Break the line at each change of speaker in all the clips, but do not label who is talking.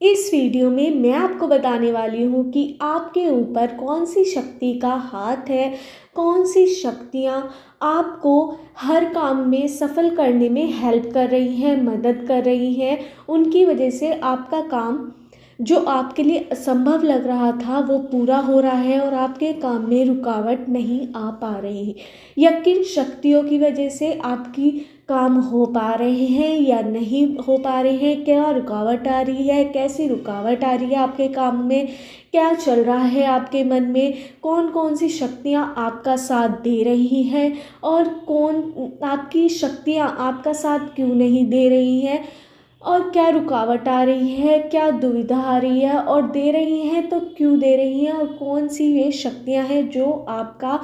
इस वीडियो में मैं आपको बताने वाली हूँ कि आपके ऊपर कौन सी शक्ति का हाथ है, कौन सी शक्तियाँ आपको हर काम में सफल करने में हेल्प कर रही हैं, मदद कर रही हैं। उनकी वजह से आपका काम जो आपके लिए असंभव लग रहा था वो पूरा हो रहा है और आपके काम में रुकावट नहीं आ पा रही। या किन शक्तियों की वजह से आपकी काम हो पा रहे हैं या नहीं हो पा रहे हैं, क्या रुकावट आ रही है, कैसी रुकावट आ रही है आपके काम में, क्या चल रहा है आपके मन में, कौन कौन सी शक्तियाँ आपका साथ दे रही हैं और कौन आपकी शक्तियाँ आपका साथ क्यों नहीं दे रही हैं, और क्या रुकावट आ रही है, क्या दुविधा आ रही है, और दे रही हैं तो क्यों दे रही हैं, और कौन सी वे शक्तियां हैं जो आपका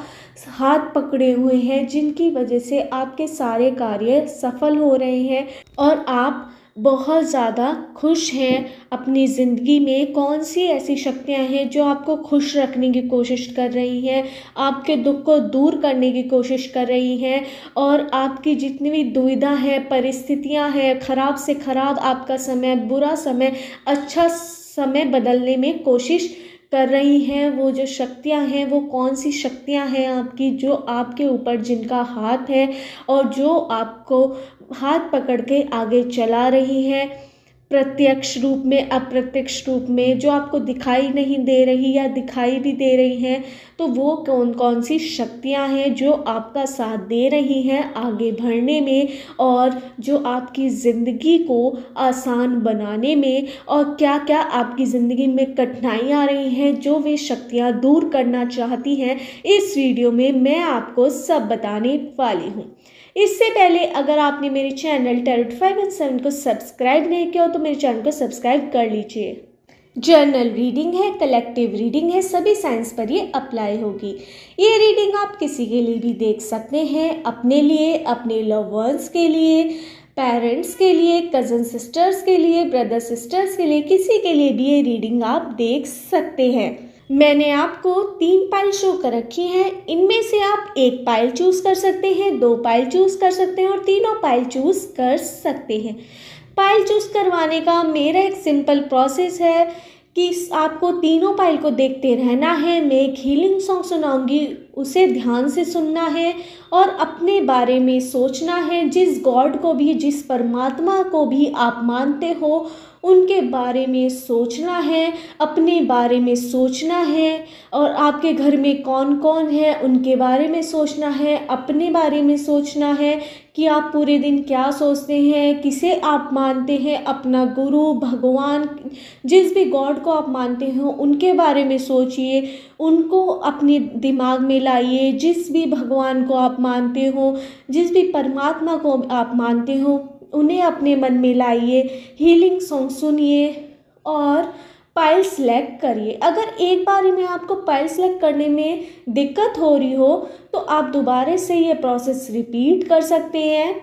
हाथ पकड़े हुए हैं, जिनकी वजह से आपके सारे कार्य सफल हो रहे हैं और आप बहुत ज़्यादा खुश हैं अपनी ज़िंदगी में। कौन सी ऐसी शक्तियां हैं जो आपको खुश रखने की कोशिश कर रही हैं, आपके दुख को दूर करने की कोशिश कर रही हैं, और आपकी जितनी भी दुविधा है, परिस्थितियां हैं, ख़राब से ख़राब आपका समय, बुरा समय अच्छा समय बदलने में कोशिश कर रही हैं। वो जो शक्तियां हैं वो कौन सी शक्तियां हैं आपकी, जो आपके ऊपर जिनका हाथ है और जो आपको हाथ पकड़ के आगे चला रही हैं, प्रत्यक्ष रूप में, अप्रत्यक्ष रूप में, जो आपको दिखाई नहीं दे रही या दिखाई भी दे रही हैं। तो वो कौन कौन सी शक्तियां हैं जो आपका साथ दे रही हैं आगे बढ़ने में और जो आपकी ज़िंदगी को आसान बनाने में, और क्या क्या आपकी ज़िंदगी में कठिनाइयाँ आ रही हैं जो वे शक्तियाँ दूर करना चाहती हैं। इस वीडियो में मैं आपको सब बताने वाली हूँ। इससे पहले अगर आपने मेरे चैनल टैरोट 5 एंड 7 को सब्सक्राइब नहीं किया हो तो मेरे चैनल को सब्सक्राइब कर लीजिए। जर्नल रीडिंग है, कलेक्टिव रीडिंग है, सभी साइंस पर ये अप्लाई होगी। ये रीडिंग आप किसी के लिए भी देख सकते हैं, अपने लिए, अपने लव वंस के लिए, पेरेंट्स के लिए, कज़न सिस्टर्स के लिए, ब्रदर सिस्टर्स के लिए, किसी के लिए भी ये रीडिंग आप देख सकते हैं। मैंने आपको 3 पाइल शो कर रखी हैं। इनमें से आप 1 पाइल चूज कर सकते हैं, 2 पाइल चूज कर सकते हैं और तीनों पाइल चूज कर सकते हैं। पाइल चूज करवाने का मेरा एक सिंपल प्रोसेस है कि आपको तीनों पाइल को देखते रहना है। मैं एक हीलिंग सॉन्ग सुनाऊंगी, उसे ध्यान से सुनना है और अपने बारे में सोचना है। जिस गॉड को भी, जिस परमात्मा को भी आप मानते हो उनके बारे में सोचना है, अपने बारे में सोचना है, और आपके घर में कौन कौन है उनके बारे में सोचना है, अपने बारे में सोचना है कि आप पूरे दिन क्या सोचते हैं, किसे आप मानते हैं, अपना गुरु, भगवान, जिस भी गॉड को आप मानते हो उनके बारे में सोचिए, उनको अपने दिमाग में लाइए। जिस भी भगवान को आप मानते हो, जिस भी परमात्मा को आप मानते हो, उन्हें अपने मन में लाइए, हीलिंग सॉन्ग सुनिए और पाइल सेलेक्ट करिए। अगर एक बार में आपको पाइल सेलेक्ट करने में दिक्कत हो रही हो तो आप दोबारा से ये प्रोसेस रिपीट कर सकते हैं।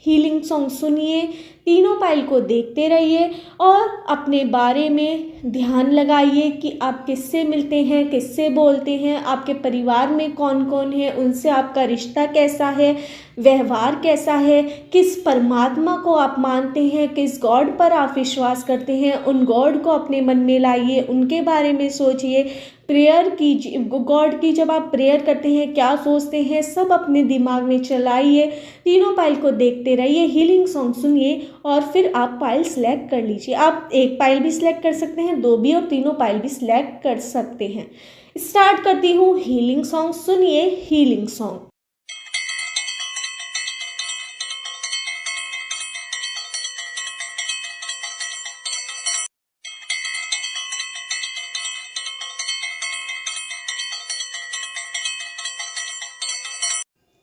हीलिंग सॉन्ग सुनिए, तीनों पाइल को देखते रहिए और अपने बारे में ध्यान लगाइए कि आप किससे मिलते हैं, किससे बोलते हैं, आपके परिवार में कौन कौन है, उनसे आपका रिश्ता कैसा है, व्यवहार कैसा है, किस परमात्मा को आप मानते हैं, किस गॉड पर आप विश्वास करते हैं, उन गॉड को अपने मन में लाइए, उनके बारे में सोचिए। प्रेयर कीजिए, गॉड की जब आप प्रेयर करते हैं क्या सोचते हैं सब अपने दिमाग में चलाइए। तीनों पाइल को देखते रहिए, हीलिंग सॉन्ग सुनिए और फिर आप पाइल सेलेक्ट कर लीजिए। आप 1 पाइल भी सिलेक्ट कर सकते हैं, 2 भी और तीनों पाइल भी सिलेक्ट कर सकते हैं। स्टार्ट करती हूँ हीलिंग सॉन्ग। सुनिए हीलिंग सॉन्ग।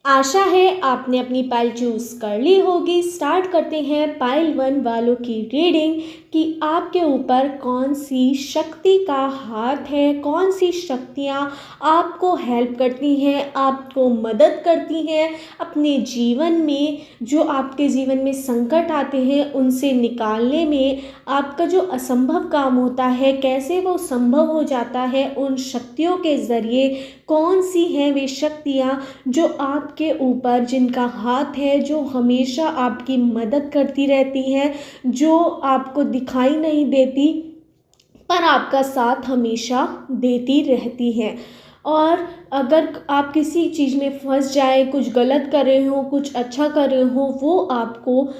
आशा है आपने अपनी पाइल चूज कर ली होगी। स्टार्ट करते हैं पाइल 1 वालों की रीडिंग कि आपके ऊपर कौन सी शक्ति का हाथ है, कौन सी शक्तियाँ आपको हेल्प करती हैं, आपको मदद करती हैं अपने जीवन में। जो आपके जीवन में संकट आते हैं उनसे निकालने में, आपका जो असंभव काम होता है कैसे वो संभव हो जाता है, उन शक्तियों के ज़रिए कौन सी हैं वे शक्तियाँ जो आपके ऊपर जिनका हाथ है, जो हमेशा आपकी मदद करती रहती हैं, जो आपको दिखाई नहीं देती पर आपका साथ हमेशा देती रहती हैं। और अगर आप किसी चीज़ में फंस जाए, कुछ गलत कर रहे हो, कुछ अच्छा कर रहे हो, वो आपको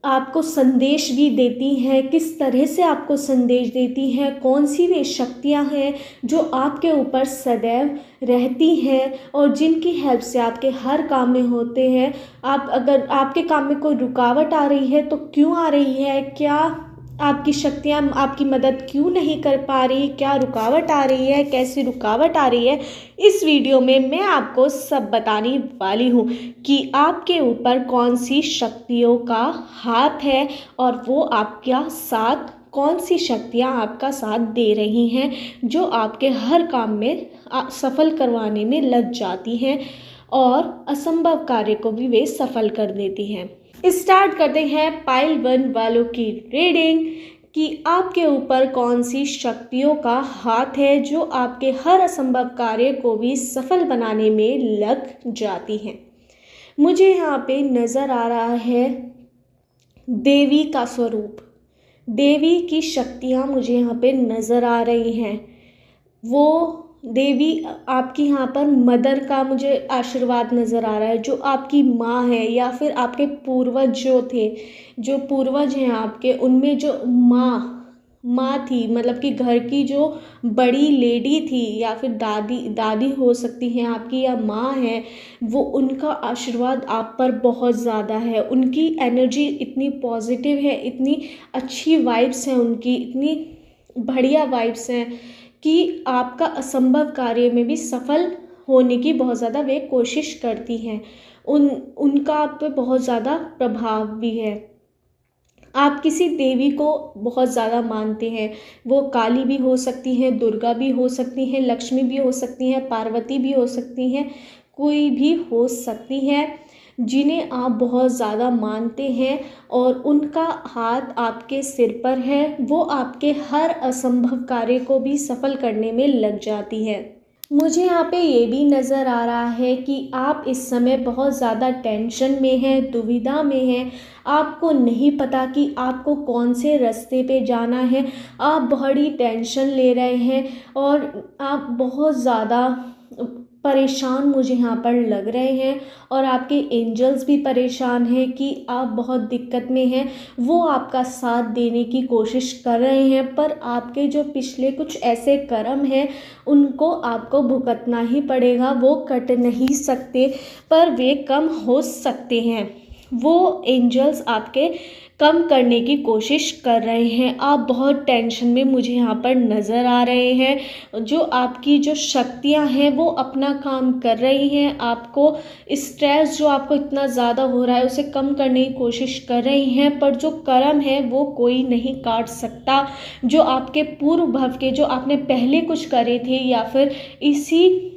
आपको संदेश भी देती हैं। किस तरह से आपको संदेश देती हैं, कौन सी वे शक्तियाँ हैं जो आपके ऊपर सदैव रहती हैं और जिनकी हेल्प से आपके हर काम में होते हैं। आप अगर आपके काम में कोई रुकावट आ रही है तो क्यों आ रही है, क्या आपकी शक्तियाँ आपकी मदद क्यों नहीं कर पा रही, क्या रुकावट आ रही है, कैसी रुकावट आ रही है, इस वीडियो में मैं आपको सब बताने वाली हूँ कि आपके ऊपर कौन सी शक्तियों का हाथ है और वो आपका साथ, कौन सी शक्तियाँ आपका साथ दे रही हैं जो आपके हर काम में सफल करवाने में लग जाती हैं और असंभव कार्य को भी वे सफल कर देती हैं। स्टार्ट करते हैं पाइल 1 वालों की रीडिंग कि आपके ऊपर कौन सी शक्तियों का हाथ है जो आपके हर असंभव कार्य को भी सफल बनाने में लग जाती हैं। मुझे यहाँ पे नज़र आ रहा है देवी का स्वरूप, देवी की शक्तियाँ मुझे यहाँ पे नज़र आ रही हैं। वो देवी आपकी यहाँ पर मदर का मुझे आशीर्वाद नज़र आ रहा है, जो आपकी माँ है या फिर आपके पूर्वज जो थे, जो पूर्वज हैं आपके, उनमें जो माँ थी, मतलब कि घर की जो बड़ी लेडी थी या फिर दादी हो सकती हैं आपकी या माँ है, वो उनका आशीर्वाद आप पर बहुत ज़्यादा है। उनकी एनर्जी इतनी पॉजिटिव है, इतनी अच्छी वाइब्स हैं उनकी, इतनी बढ़िया वाइब्स हैं कि आपका असंभव कार्य में भी सफल होने की बहुत ज़्यादा वे कोशिश करती हैं। उनका आप पे बहुत ज़्यादा प्रभाव भी है। आप किसी देवी को बहुत ज़्यादा मानते हैं, वो काली भी हो सकती हैं, दुर्गा भी हो सकती हैं, लक्ष्मी भी हो सकती हैं, पार्वती भी हो सकती हैं, कोई भी हो सकती है जिन्हें आप बहुत ज़्यादा मानते हैं और उनका हाथ आपके सिर पर है। वो आपके हर असंभव कार्य को भी सफल करने में लग जाती है। मुझे यहाँ पे ये भी नज़र आ रहा है कि आप इस समय बहुत ज़्यादा टेंशन में हैं, दुविधा में हैं। आपको नहीं पता कि आपको कौन से रास्ते पे जाना है। आप बड़ी टेंशन ले रहे हैं और आप बहुत ज़्यादा परेशान मुझे यहाँ पर लग रहे हैं और आपके एंजल्स भी परेशान हैं कि आप बहुत दिक्कत में हैं। वो आपका साथ देने की कोशिश कर रहे हैं, पर आपके जो पिछले कुछ ऐसे कर्म हैं उनको आपको भुगतना ही पड़ेगा। वो कट नहीं सकते, पर वे कम हो सकते हैं। वो एंजल्स आपके कम करने की कोशिश कर रहे हैं। आप बहुत टेंशन में मुझे यहाँ पर नज़र आ रहे हैं। जो आपकी जो शक्तियाँ हैं वो अपना काम कर रही हैं। आपको स्ट्रेस जो आपको इतना ज़्यादा हो रहा है उसे कम करने की कोशिश कर रही हैं, पर जो कर्म है वो कोई नहीं काट सकता। जो आपके पूर्व भव के, जो आपने पहले कुछ करे थे या फिर इसी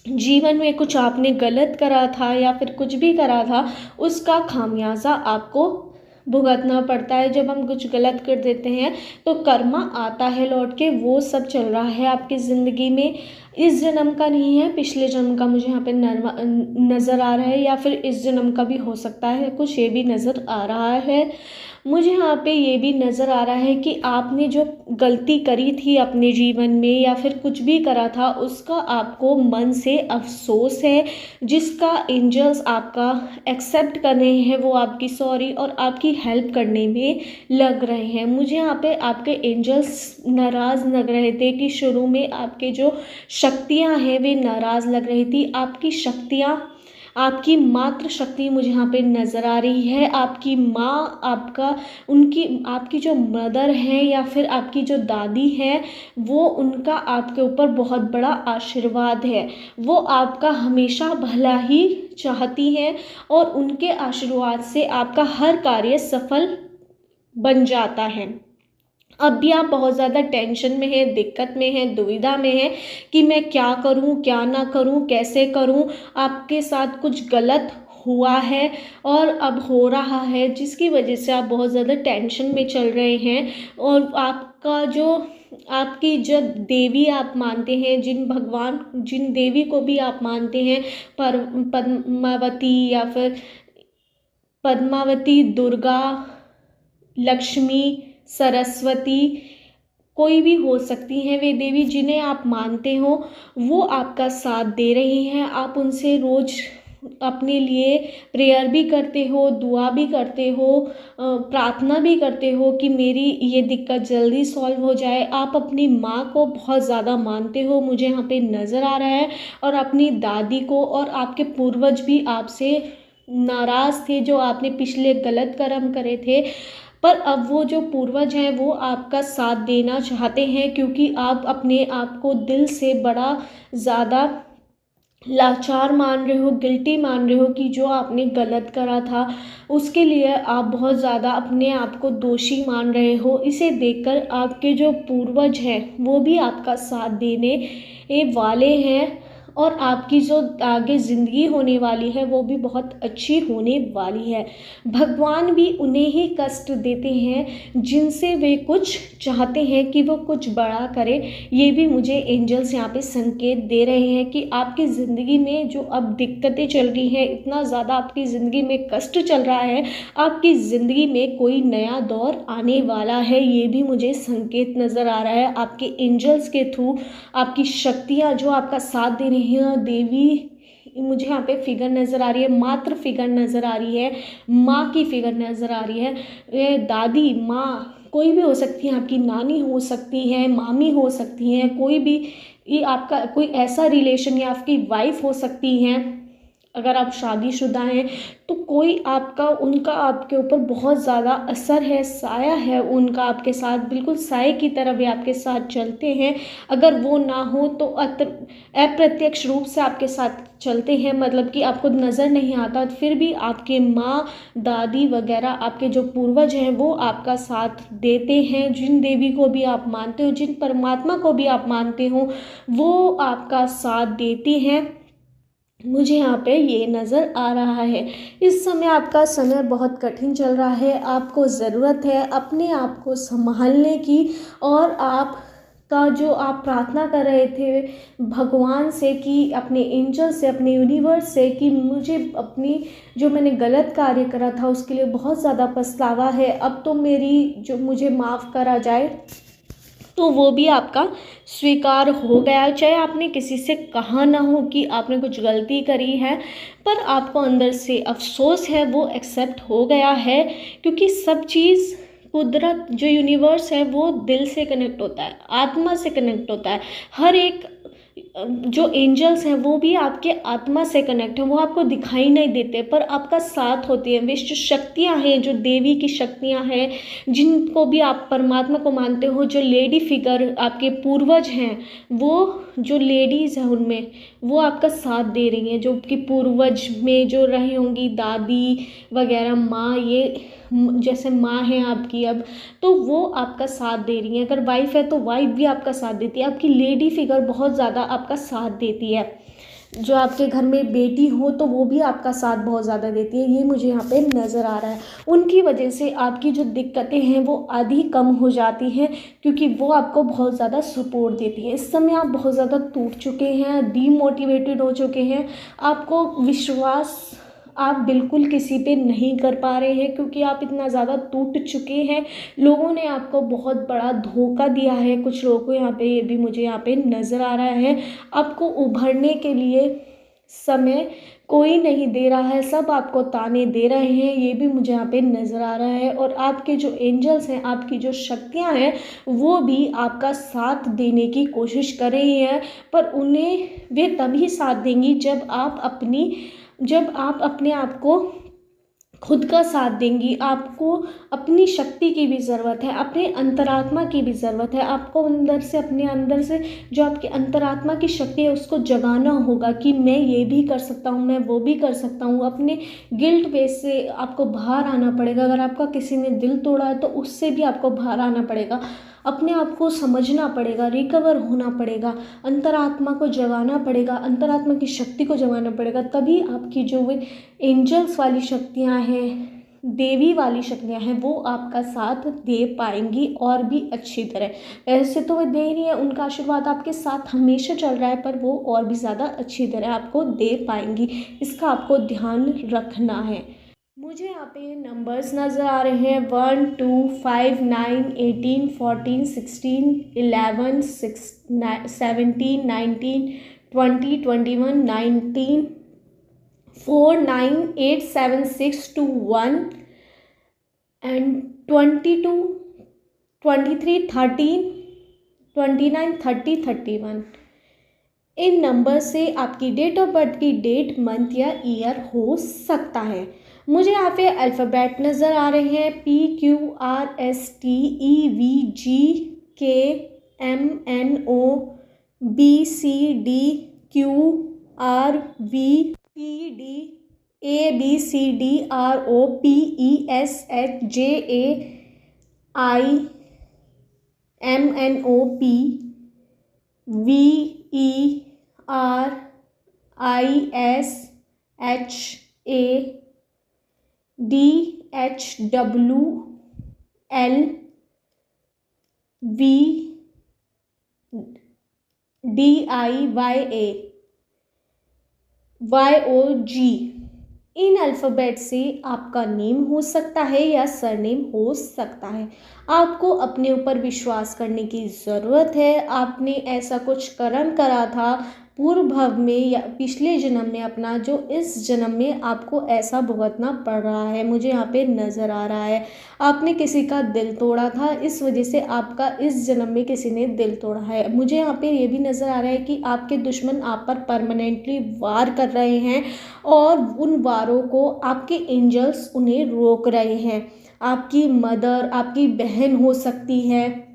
जीवन में कुछ आपने गलत करा था या फिर कुछ भी करा था, उसका खामियाजा आपको भुगतना पड़ता है। जब हम कुछ गलत कर देते हैं तो कर्मा आता है लौट के। वो सब चल रहा है आपकी ज़िंदगी में। इस जन्म का नहीं है, पिछले जन्म का मुझे यहाँ पे नज़र आ रहा है, या फिर इस जन्म का भी हो सकता है, कुछ ये भी नज़र आ रहा है। मुझे यहाँ पे ये भी नज़र आ रहा है कि आपने जो गलती करी थी अपने जीवन में या फिर कुछ भी करा था, उसका आपको मन से अफसोस है, जिसका एंजल्स आपका एक्सेप्ट कर रहे हैं। वो आपकी सॉरी और आपकी हेल्प करने में लग रहे हैं। मुझे यहाँ पे आपके एंजल्स नाराज़ लग रहे थे कि शुरू में आपके जो शक्तियाँ हैं वे नाराज़ लग रही थी। आपकी शक्तियाँ, आपकी मात्र शक्ति मुझे यहाँ पे नज़र आ रही है। आपकी माँ, आपकी जो मदर है या फिर आपकी जो दादी है, वो उनका आपके ऊपर बहुत बड़ा आशीर्वाद है। वो आपका हमेशा भला ही चाहती हैं और उनके आशीर्वाद से आपका हर कार्य सफल बन जाता है। अब भी आप बहुत ज़्यादा टेंशन में हैं, दिक्कत में हैं, दुविधा में हैं कि मैं क्या करूं, क्या ना करूं, कैसे करूं। आपके साथ कुछ गलत हुआ है और अब हो रहा है, जिसकी वजह से आप बहुत ज़्यादा टेंशन में चल रहे हैं। और आपकी जो देवी आप मानते हैं, जिन देवी को भी आप मानते हैं, पद्मावती, दुर्गा, लक्ष्मी, सरस्वती, कोई भी हो सकती हैं वे देवी जिन्हें आप मानते हो, वो आपका साथ दे रही हैं। आप उनसे रोज़ अपने लिए प्रेयर भी करते हो, दुआ भी करते हो, प्रार्थना भी करते हो कि मेरी ये दिक्कत जल्दी सॉल्व हो जाए। आप अपनी माँ को बहुत ज़्यादा मानते हो, मुझे यहाँ पे नज़र आ रहा है, और अपनी दादी को। और आपके पूर्वज भी आपसे नाराज़ थे, जो आपने पिछले गलत कर्म करे थे, पर अब वो जो पूर्वज हैं वो आपका साथ देना चाहते हैं, क्योंकि आप अपने आप को दिल से बड़ा ज़्यादा लाचार मान रहे हो, गिल्टी मान रहे हो कि जो आपने गलत करा था उसके लिए आप बहुत ज़्यादा अपने आप को दोषी मान रहे हो। इसे देखकर आपके जो पूर्वज हैं वो भी आपका साथ देने वाले हैं, और आपकी जो आगे ज़िंदगी होने वाली है वो भी बहुत अच्छी होने वाली है। भगवान भी उन्हें ही कष्ट देते हैं जिनसे वे कुछ चाहते हैं कि वो कुछ बड़ा करे। ये भी मुझे एंजल्स यहाँ पे संकेत दे रहे हैं कि आपकी ज़िंदगी में जो अब दिक्कतें चल रही हैं, इतना ज़्यादा आपकी ज़िंदगी में कष्ट चल रहा है, आपकी ज़िंदगी में कोई नया दौर आने वाला है। ये भी मुझे संकेत नज़र आ रहा है आपके एंजल्स के थ्रू। आपकी शक्तियाँ जो आपका साथ दे रही हैं, देवी मुझे यहाँ पे फिगर नज़र आ रही है, मात्र फिगर नज़र आ रही है, माँ की फिगर नज़र आ रही है। ये दादी माँ कोई भी हो सकती है, आपकी नानी हो सकती है, मामी हो सकती हैं, कोई भी, ये आपका कोई ऐसा रिलेशन या आपकी वाइफ हो सकती हैं। अगर आप शादीशुदा हैं तो कोई आपका, उनका आपके ऊपर बहुत ज़्यादा असर है, साया है उनका आपके साथ, बिल्कुल साए की तरह वे आपके साथ चलते हैं। अगर वो ना हो तो अप्रत्यक्ष रूप से आपके साथ चलते हैं, मतलब कि आपको नज़र नहीं आता, फिर भी आपके माँ दादी वगैरह आपके जो पूर्वज हैं वो आपका साथ देते हैं। जिन देवी को भी आप मानते हो, जिन परमात्मा को भी आप मानते हो, वो आपका साथ देती हैं। मुझे यहाँ पे ये नज़र आ रहा है। इस समय आपका समय बहुत कठिन चल रहा है, आपको ज़रूरत है अपने आप को संभालने की, और आप का जो आप प्रार्थना कर रहे थे भगवान से कि अपने एंजल से, अपने यूनिवर्स से, कि मुझे अपनी जो मैंने गलत कार्य करा था उसके लिए बहुत ज़्यादा पछतावा है, अब तो मेरी जो मुझे माफ़ करा जाए, तो वो भी आपका स्वीकार हो गया। चाहे आपने किसी से कहा ना हो कि आपने कुछ गलती करी है, पर आपको अंदर से अफसोस है, वो एक्सेप्ट हो गया है। क्योंकि सब चीज़, कुदरत जो यूनिवर्स है वो दिल से कनेक्ट होता है, आत्मा से कनेक्ट होता है। हर एक जो एंजल्स हैं वो भी आपके आत्मा से कनेक्ट हैं, वो आपको दिखाई नहीं देते पर आपका साथ होती हैं। वे जो शक्तियाँ हैं, जो देवी की शक्तियाँ हैं, जिनको भी आप परमात्मा को मानते हो, जो लेडी फिगर आपके पूर्वज हैं, वो जो लेडीज़ हैं उनमें वो आपका साथ दे रही हैं। जो कि पूर्वज में जो रही होंगी दादी वगैरह, माँ, ये जैसे माँ है आपकी अब, तो वो आपका साथ दे रही हैं। अगर वाइफ है तो वाइफ भी आपका साथ देती है, आपकी लेडी फिगर बहुत ज़्यादा आपका साथ देती है। जो आपके घर में बेटी हो तो वो भी आपका साथ बहुत ज़्यादा देती है, ये मुझे यहाँ पे नज़र आ रहा है। उनकी वजह से आपकी जो दिक्कतें हैं वो आधी कम हो जाती हैं, क्योंकि वो आपको बहुत ज़्यादा सपोर्ट देती है। इस समय आप बहुत ज़्यादा टूट चुके हैं, डीमोटिवेटेड हो चुके हैं, आपको विश्वास आप बिल्कुल किसी पे नहीं कर पा रहे हैं, क्योंकि आप इतना ज़्यादा टूट चुके हैं। लोगों ने आपको बहुत बड़ा धोखा दिया है, कुछ लोगों को यहाँ पे, ये भी मुझे यहाँ पे नज़र आ रहा है। आपको उभरने के लिए समय कोई नहीं दे रहा है, सब आपको ताने दे रहे हैं, ये भी मुझे यहाँ पे नज़र आ रहा है। और आपके जो एंजल्स हैं, आपकी जो शक्तियाँ हैं, वो भी आपका साथ देने की कोशिश कर रही हैं, पर उन्हें वे तभी साथ देंगी जब आप अपने आप को खुद का साथ देंगी। आपको अपनी शक्ति की भी ज़रूरत है, अपने अंतरात्मा की भी ज़रूरत है। आपको अंदर से, अपने अंदर से जो आपकी अंतरात्मा की शक्ति है उसको जगाना होगा कि मैं ये भी कर सकता हूँ, मैं वो भी कर सकता हूँ। अपने गिल्ट बेस से आपको बाहर आना पड़ेगा। अगर आपका किसी ने दिल तोड़ा है तो उससे भी आपको बाहर आना पड़ेगा, अपने आप को समझना पड़ेगा, रिकवर होना पड़ेगा, अंतरात्मा को जगाना पड़ेगा, अंतरात्मा की शक्ति को जगाना पड़ेगा। तभी आपकी जो वे एंजल्स वाली शक्तियाँ हैं, देवी वाली शक्तियाँ हैं, वो आपका साथ दे पाएंगी और भी अच्छी तरह। ऐसे तो वो दे रही है, उनका आशीर्वाद आपके साथ हमेशा चल रहा है, पर वो और भी ज़्यादा अच्छी तरह आपको दे पाएंगी। इसका आपको ध्यान रखना है। मुझे यहाँ पे नंबर्स नज़र आ रहे हैं 1 2 5 9 18 14 16 11 17 19 20 21 19 4 9 8 7 6 2 1 एंड 22 23 13 29 30 31। इन नंबर से आपकी डेट ऑफ बर्थ की डेट, मंथ या ईयर हो सकता है। मुझे यहाँ पे अल्फ़ाबेट नज़र आ रहे हैं PQRSTEVGKMNOPVESHAIDIYA इन अल्फ़ाबेट से आपका नेम हो सकता है या सरनेम हो सकता है। आपको अपने ऊपर विश्वास करने की ज़रूरत है। आपने ऐसा कुछ कर्म करा था पूर्व भव में या पिछले जन्म में अपना, जो इस जन्म में आपको ऐसा भुगतना पड़ रहा है। मुझे यहाँ पे नज़र आ रहा है आपने किसी का दिल तोड़ा था, इस वजह से आपका इस जन्म में किसी ने दिल तोड़ा है। मुझे यहाँ पे ये भी नज़र आ रहा है कि आपके दुश्मन आप पर परमानेंटली वार कर रहे हैं और उन वारों को आपके एंजल्स उन्हें रोक रहे हैं। आपकी मदर, आपकी बहन हो सकती है,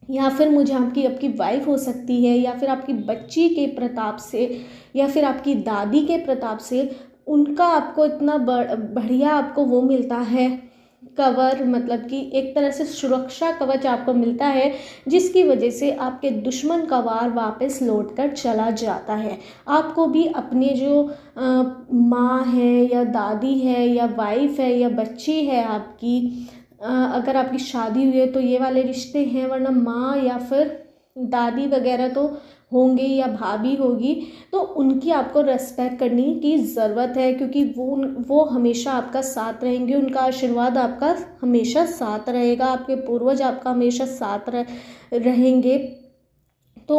या फिर मुझे आपकी आपकी वाइफ हो सकती है, या फिर आपकी बच्ची के प्रताप से, या फिर आपकी दादी के प्रताप से उनका आपको इतना बढ़िया आपको वो मिलता है कवर, मतलब कि एक तरह से सुरक्षा कवच आपको मिलता है, जिसकी वजह से आपके दुश्मन का वार वापस लौट कर चला जाता है। आपको भी अपने जो माँ है या दादी है या वाइफ है या बच्ची है आपकी, अगर आपकी शादी हुई है तो ये वाले रिश्ते हैं, वरना माँ या फिर दादी वगैरह तो होंगे या भाभी होगी, तो उनकी आपको रेस्पेक्ट करने की ज़रूरत है, क्योंकि वो हमेशा आपका साथ रहेंगे। उनका आशीर्वाद आपका हमेशा साथ रहेगा, आपके पूर्वज आपका हमेशा साथ रहेंगे। तो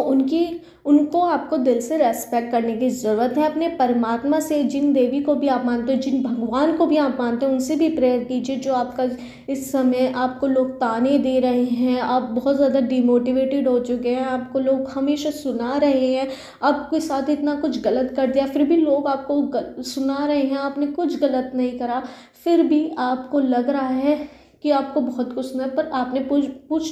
उनको आपको दिल से रेस्पेक्ट करने की ज़रूरत है। अपने परमात्मा से, जिन देवी को भी आप मानते हो, जिन भगवान को भी आप मानते हो, उनसे भी प्रेयर कीजिए। जो आपका इस समय आपको लोग ताने दे रहे हैं, आप बहुत ज़्यादा डिमोटिवेटेड हो चुके हैं, आपको लोग हमेशा सुना रहे हैं, आपके साथ इतना कुछ गलत कर दिया, फिर भी लोग आपको सुना रहे हैं, आपने कुछ गलत नहीं करा, फिर भी आपको लग रहा है कि आपको बहुत कुछ सुना, पर आपने कुछ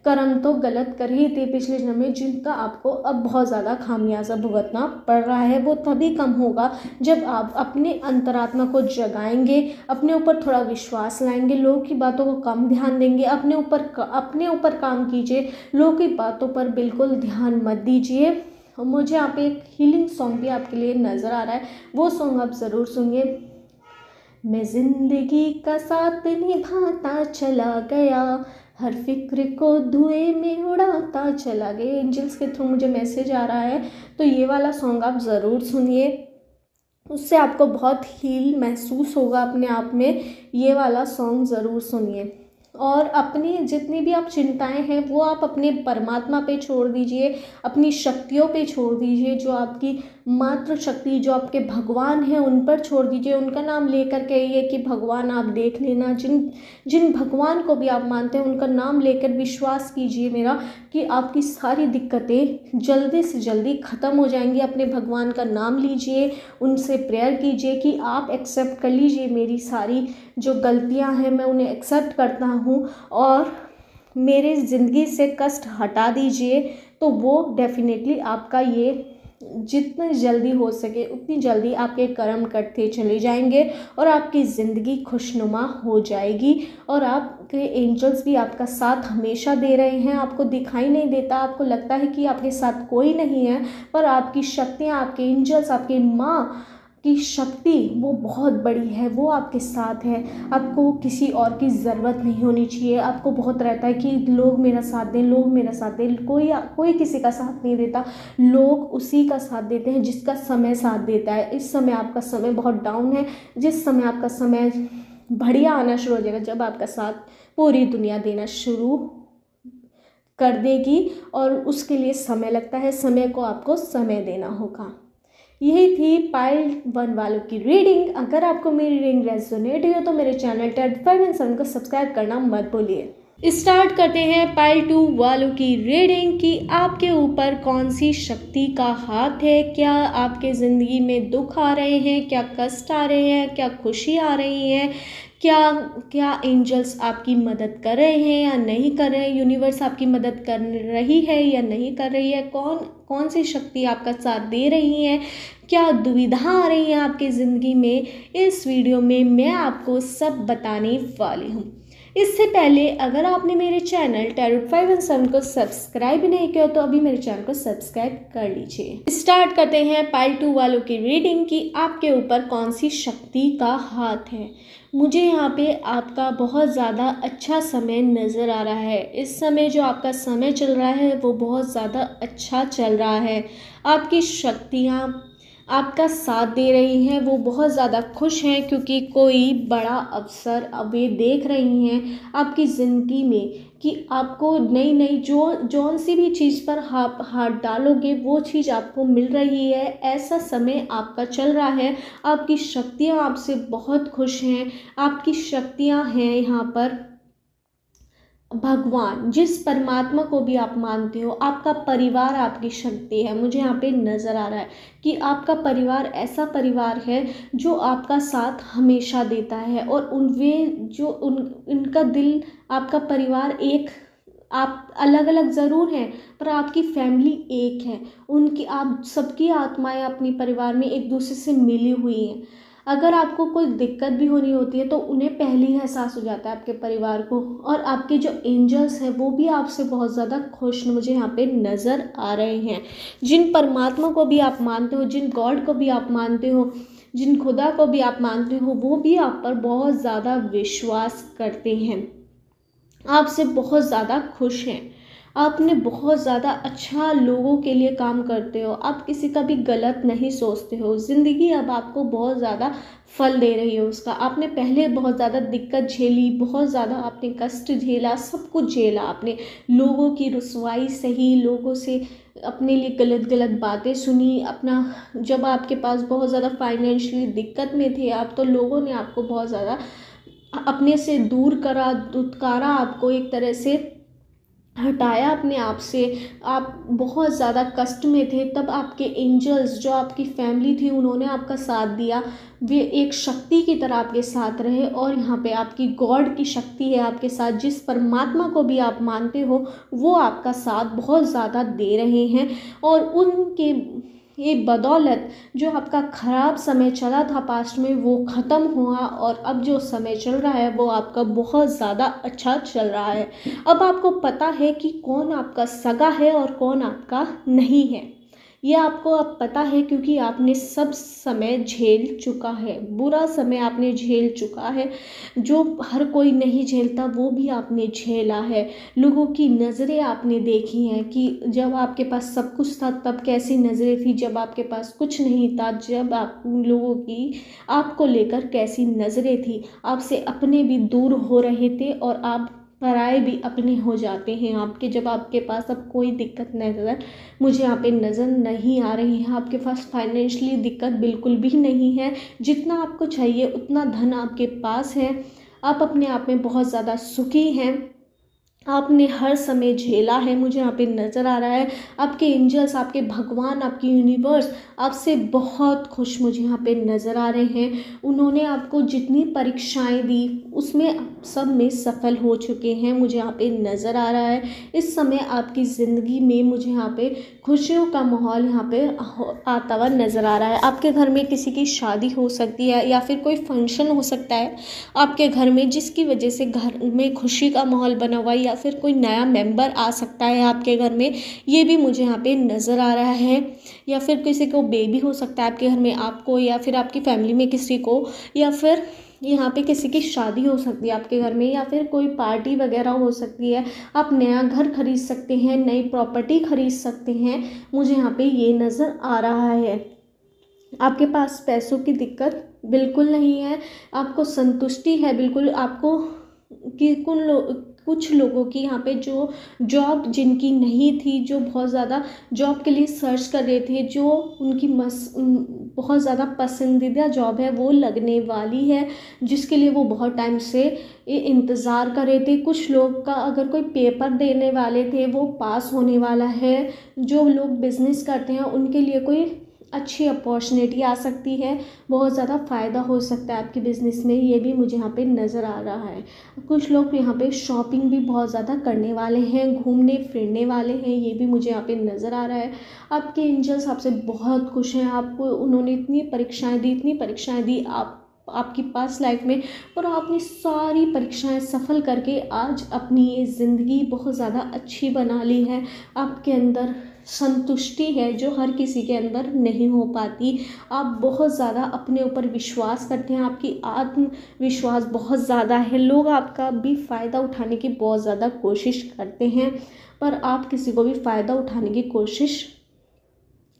कर्म तो गलत कर ही थे पिछले जन्म में, जिनका आपको अब बहुत ज़्यादा खामियाजा भुगतना पड़ रहा है। वो तभी कम होगा जब आप अपने अंतरात्मा को जगाएंगे, अपने ऊपर थोड़ा विश्वास लाएंगे, लोगों की बातों को कम ध्यान देंगे, अपने ऊपर काम कीजिए, लोगों की बातों पर बिल्कुल ध्यान मत दीजिए। मुझे यहाँ पे एक हीलिंग सॉन्ग भी आपके लिए नज़र आ रहा है, वो सॉन्ग आप ज़रूर सुनिए। मैं जिंदगी का साथ निभाता चला गया, हर फिक्र को धुएं में उड़ाता चला गया। एंजल्स के थ्रू मुझे मैसेज आ रहा है, तो ये वाला सॉन्ग आप ज़रूर सुनिए, उससे आपको बहुत हील महसूस होगा अपने आप में। ये वाला सॉन्ग ज़रूर सुनिए। और अपनी जितनी भी आप चिंताएं हैं वो आप अपने परमात्मा पे छोड़ दीजिए, अपनी शक्तियों पे छोड़ दीजिए, जो आपकी मातृ शक्ति, जो आपके भगवान हैं उन पर छोड़ दीजिए। उनका नाम लेकर कहिए कि भगवान आप देख लेना। जिन भगवान को भी आप मानते हैं उनका नाम लेकर विश्वास कीजिए मेरा, कि आपकी सारी दिक्कतें जल्दी से जल्दी ख़त्म हो जाएंगी। अपने भगवान का नाम लीजिए, उनसे प्रेयर कीजिए कि आप एक्सेप्ट कर लीजिए मेरी सारी जो गलतियां हैं, मैं उन्हें एक्सेप्ट करता हूं और मेरे ज़िंदगी से कष्ट हटा दीजिए। तो वो डेफिनेटली आपका ये जितनी जल्दी हो सके उतनी जल्दी आपके कर्म कटते चले जाएंगे और आपकी ज़िंदगी खुशनुमा हो जाएगी। और आपके एंजल्स भी आपका साथ हमेशा दे रहे हैं। आपको दिखाई नहीं देता, आपको लगता है कि आपके साथ कोई नहीं है, पर आपकी शक्तियाँ, आपके एंजल्स, आपकी माँ की शक्ति वो बहुत बड़ी है, वो आपके साथ है। आपको किसी और की ज़रूरत नहीं होनी चाहिए। आपको बहुत रहता है कि लोग मेरा साथ दें, लोग मेरा साथ दें, कोई किसी का साथ नहीं देता। लोग उसी का साथ देते हैं जिसका समय साथ देता है। इस समय आपका समय बहुत डाउन है। जिस समय आपका समय बढ़िया आना शुरू हो जाएगा, जब आपका साथ पूरी दुनिया देना शुरू कर देगी, और उसके लिए समय लगता है। समय को आपको समय देना होगा। यही थी पाइल 1 वालों की रीडिंग। अगर आपको मेरी रीडिंग रेजोनेट हुई हो तो मेरे चैनल टेड 5 एंड 7 को सब्सक्राइब करना मत भूलिए। स्टार्ट करते हैं पाइल 2 वालों की रीडिंग कि आपके ऊपर कौन सी शक्ति का हाथ है। क्या आपके ज़िंदगी में दुख आ रहे हैं, क्या कष्ट आ रहे हैं, क्या खुशी आ रही है, क्या एंजल्स आपकी मदद कर रहे हैं या नहीं कर रहे हैं, यूनिवर्स आपकी मदद कर रही है या नहीं कर रही है, कौन सी शक्ति आपका साथ दे रही है, क्या दुविधा आ रही है आपकी ज़िंदगी में, इस वीडियो में मैं आपको सब बताने वाली हूँ। इससे पहले अगर आपने मेरे चैनल टैरोट 5 एंड 7 को सब्सक्राइब नहीं किया तो अभी मेरे चैनल को सब्सक्राइब कर लीजिए। स्टार्ट करते हैं पाइल 2 वालों की रीडिंग कि आपके ऊपर कौन सी शक्ति का हाथ है। मुझे यहाँ पे आपका बहुत ज़्यादा अच्छा समय नज़र आ रहा है। इस समय जो आपका समय चल रहा है वो बहुत ज़्यादा अच्छा चल रहा है। आपकी शक्तियाँ आपका साथ दे रही हैं, वो बहुत ज़्यादा खुश हैं क्योंकि कोई बड़ा अवसर अब ये देख रही हैं आपकी ज़िंदगी में कि आपको नई जौन सी भी चीज़ पर हाथ डालोगे वो चीज़ आपको मिल रही है। ऐसा समय आपका चल रहा है। आपकी शक्तियाँ आपसे बहुत खुश हैं। आपकी शक्तियाँ हैं यहाँ पर भगवान, जिस परमात्मा को भी आप मानते हो। आपका परिवार आपकी शक्ति है। मुझे यहाँ पे नज़र आ रहा है कि आपका परिवार ऐसा परिवार है जो आपका साथ हमेशा देता है, और उनका दिल, आपका परिवार एक, आप अलग अलग ज़रूर हैं पर आपकी फैमिली एक है। आप सबकी आत्माएं अपनी परिवार में एक दूसरे से मिली हुई हैं। अगर आपको कोई दिक्कत भी होनी होती है तो उन्हें पहले ही एहसास हो जाता है आपके परिवार को। और आपके जो एंजल्स हैं वो भी आपसे बहुत ज़्यादा खुश मुझे यहाँ पे नज़र आ रहे हैं। जिन परमात्मा को भी आप मानते हो, जिन गॉड को भी आप मानते हो, जिन खुदा को भी आप मानते हो, वो भी आप पर बहुत ज़्यादा विश्वास करते हैं, आपसे बहुत ज़्यादा खुश हैं। आपने बहुत ज़्यादा अच्छा लोगों के लिए काम करते हो। आप किसी का भी गलत नहीं सोचते हो। ज़िंदगी अब आपको बहुत ज़्यादा फल दे रही है उसका। आपने पहले बहुत ज़्यादा दिक्कत झेली, बहुत ज़्यादा आपने कष्ट झेला, सब कुछ झेला आपने। लोगों की रुसवाई सही, लोगों से अपने लिए गलत गलत बातें सुनी। जब आपके पास बहुत ज़्यादा फाइनेंशियली दिक्कत में थे आप, तो लोगों ने आपको बहुत ज़्यादा अपने से दूर करा, दुत्कारा, आपको एक तरह से हटाया अपने आप से। आप बहुत ज़्यादा कष्ट में थे, तब आपके एंजल्स, जो आपकी फैमिली थी, उन्होंने आपका साथ दिया। वे एक शक्ति की तरह आपके साथ रहे। और यहाँ पे आपकी गॉड की शक्ति है आपके साथ। जिस परमात्मा को भी आप मानते हो वो आपका साथ बहुत ज़्यादा दे रहे हैं। और उनके ये बदौलत जो आपका ख़राब समय चला था पास्ट में वो ख़त्म हुआ, और अब जो समय चल रहा है वो आपका बहुत ज़्यादा अच्छा चल रहा है। अब आपको पता है कि कौन आपका सगा है और कौन आपका नहीं है। ये आपको अब पता है क्योंकि आपने सब समय झेल चुका है। बुरा समय आपने झेल चुका है, जो हर कोई नहीं झेलता वो भी आपने झेला है। लोगों की नज़रें आपने देखी हैं कि जब आपके पास सब कुछ था तब कैसी नज़रें थी, जब आपके पास कुछ नहीं था, जब आप लोगों की आपको लेकर कैसी नज़रें थी। आपसे अपने भी दूर हो रहे थे और आप पराए भी अपने हो जाते हैं आपके, जब आपके पास अब कोई दिक्कत नज़र मुझे यहाँ पे नज़र नहीं आ रही है। आपके पास फाइनेंशियली दिक्कत बिल्कुल भी नहीं है। जितना आपको चाहिए उतना धन आपके पास है। आप अपने आप में बहुत ज़्यादा सुखी हैं। आपने हर समय झेला है, मुझे यहाँ पे नज़र आ रहा है। आपके एंजल्स, आपके भगवान, आपकी यूनिवर्स आपसे बहुत खुश मुझे यहाँ पे नज़र आ रहे हैं। उन्होंने आपको जितनी परीक्षाएं दी उसमें सब में सफल हो चुके हैं, मुझे यहाँ पे नज़र आ रहा है। इस समय आपकी ज़िंदगी में मुझे यहाँ पे खुशियों का माहौल यहाँ पे आता हुआ नज़र आ रहा है। आपके घर में किसी की शादी हो सकती है या फिर कोई फंक्शन हो सकता है आपके घर में, जिसकी वजह से घर में खुशी का माहौल बना हुआ है, या फिर कोई नया मेंबर आ सकता है आपके घर में, ये भी मुझे यहाँ पे नज़र आ रहा है। या फिर किसी को बेबी हो सकता है आपके घर में, आपको या फिर आपकी फैमिली में किसी को, या फिर यहाँ पे किसी की शादी हो सकती है आपके घर में, या फिर कोई पार्टी वगैरह हो सकती है। आप नया घर खरीद सकते हैं, नई प्रॉपर्टी खरीद सकते हैं, मुझे यहाँ पे ये नज़र आ रहा है। आपके पास पैसों की दिक्कत बिल्कुल नहीं है, आपको संतुष्टि है बिल्कुल। आपको कि कुछ लोगों की यहाँ पे जो जॉब जिनकी नहीं थी, जो बहुत ज़्यादा जॉब के लिए सर्च कर रहे थे, जो उनकी बहुत ज़्यादा पसंदीदा जॉब है वो लगने वाली है, जिसके लिए वो बहुत टाइम से इंतज़ार कर रहे थे। कुछ लोग का अगर कोई पेपर देने वाले थे वो पास होने वाला है। जो लोग बिज़नेस करते हैं उनके लिए कोई अच्छी अपॉर्चुनिटी आ सकती है, बहुत ज़्यादा फ़ायदा हो सकता है आपके बिज़नेस में, ये भी मुझे यहाँ पे नज़र आ रहा है। कुछ लोग यहाँ पे शॉपिंग भी बहुत ज़्यादा करने वाले हैं, घूमने फिरने वाले हैं, ये भी मुझे यहाँ पे नज़र आ रहा है। आपके एंजल्स आपसे बहुत खुश हैं, आपको उन्होंने इतनी परीक्षाएं दी आपकी पास लाइफ में, और आपने सारी परीक्षाएं सफल करके आज अपनी ये ज़िंदगी बहुत ज़्यादा अच्छी बना ली है। आपके अंदर संतुष्टि है जो हर किसी के अंदर नहीं हो पाती। आप बहुत ज़्यादा अपने ऊपर विश्वास करते हैं, आपकी आत्मविश्वास बहुत ज़्यादा है। लोग आपका भी फ़ायदा उठाने की बहुत ज़्यादा कोशिश करते हैं, पर आप किसी को भी फ़ायदा उठाने की कोशिश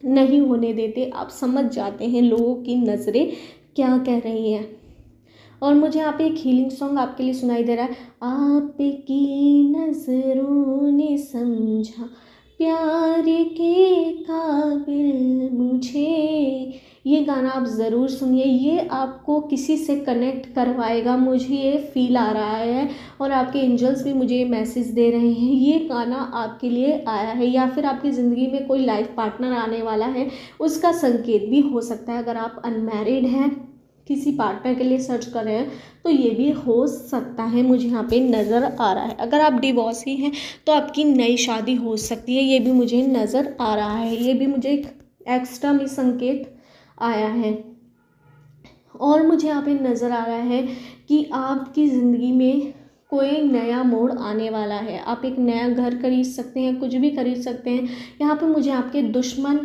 नहीं होने देते। आप समझ जाते हैं लोगों की नज़रें क्या कह रही हैं। और मुझे यहाँ पे एक हीलिंग सॉन्ग आपके लिए सुनाई दे रहा है। आपकी नज़रों ने समझा प्यार के काबिल मुझे, ये गाना आप ज़रूर सुनिए, ये आपको किसी से कनेक्ट करवाएगा, मुझे ये फील आ रहा है। और आपके एंजल्स भी मुझे ये मैसेज दे रहे हैं, ये गाना आपके लिए आया है। या फिर आपकी ज़िंदगी में कोई लाइफ पार्टनर आने वाला है, उसका संकेत भी हो सकता है। अगर आप अनमैरिड हैं, किसी पार्टनर के लिए सर्च कर रहे हैं, तो ये भी हो सकता है, मुझे यहाँ पे नज़र आ रहा है। अगर आप डिवोर्सी हैं तो आपकी नई शादी हो सकती है, ये भी मुझे नज़र आ रहा है। ये भी मुझे एक एक्स्ट्रा में संकेत आया है। और मुझे यहाँ पे नज़र आ रहा है कि आपकी ज़िंदगी में कोई नया मोड़ आने वाला है। आप एक नया घर खरीद सकते हैं, कुछ भी खरीद सकते हैं। यहाँ पे मुझे आपके दुश्मन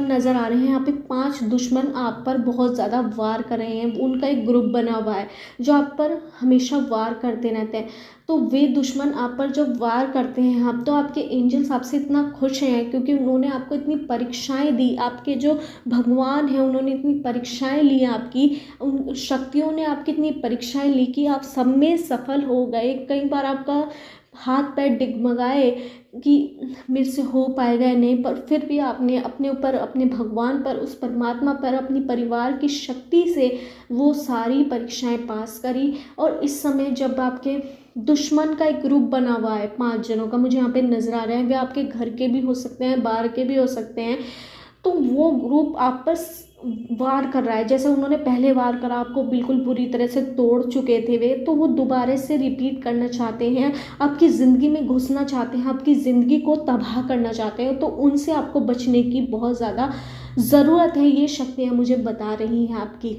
नज़र आ रहे हैं। यहाँ पे 5 दुश्मन आप पर बहुत ज़्यादा वार कर रहे हैं, उनका एक ग्रुप बना हुआ है जो आप पर हमेशा वार करते रहते हैं। तो वे दुश्मन आप पर जब वार करते हैं, आप तो आपके एंजल्स आपसे इतना खुश हैं क्योंकि उन्होंने आपको इतनी परीक्षाएं दी। आपके जो भगवान हैं उन्होंने इतनी परीक्षाएं ली, आपकी उन शक्तियों ने आपकी इतनी परीक्षाएं ली कि आप सब में सफल हो गए। कई बार आपका हाथ पैर डिगमगाए कि मेरे से हो पाएगा या नहीं, पर फिर भी आपने अपने ऊपर, अपने भगवान पर, उस परमात्मा पर, अपनी परिवार की शक्ति से वो सारी परीक्षाएं पास करी। और इस समय जब आपके दुश्मन का एक ग्रुप बना हुआ है 5 जनों का, मुझे यहाँ पे नज़र आ रहा है, वे आपके घर के भी हो सकते हैं, बाहर के भी हो सकते हैं, तो वो ग्रुप आप पर वार कर रहा है। जैसे उन्होंने पहले वार करा, आपको बिल्कुल बुरी तरह से तोड़ चुके थे वे, तो वो दोबारा से रिपीट करना चाहते हैं, आपकी ज़िंदगी में घुसना चाहते हैं, आपकी ज़िंदगी को तबाह करना चाहते हैं। तो उनसे आपको बचने की बहुत ज़्यादा ज़रूरत है, ये शक्तियाँ मुझे बता रही हैं आपकी।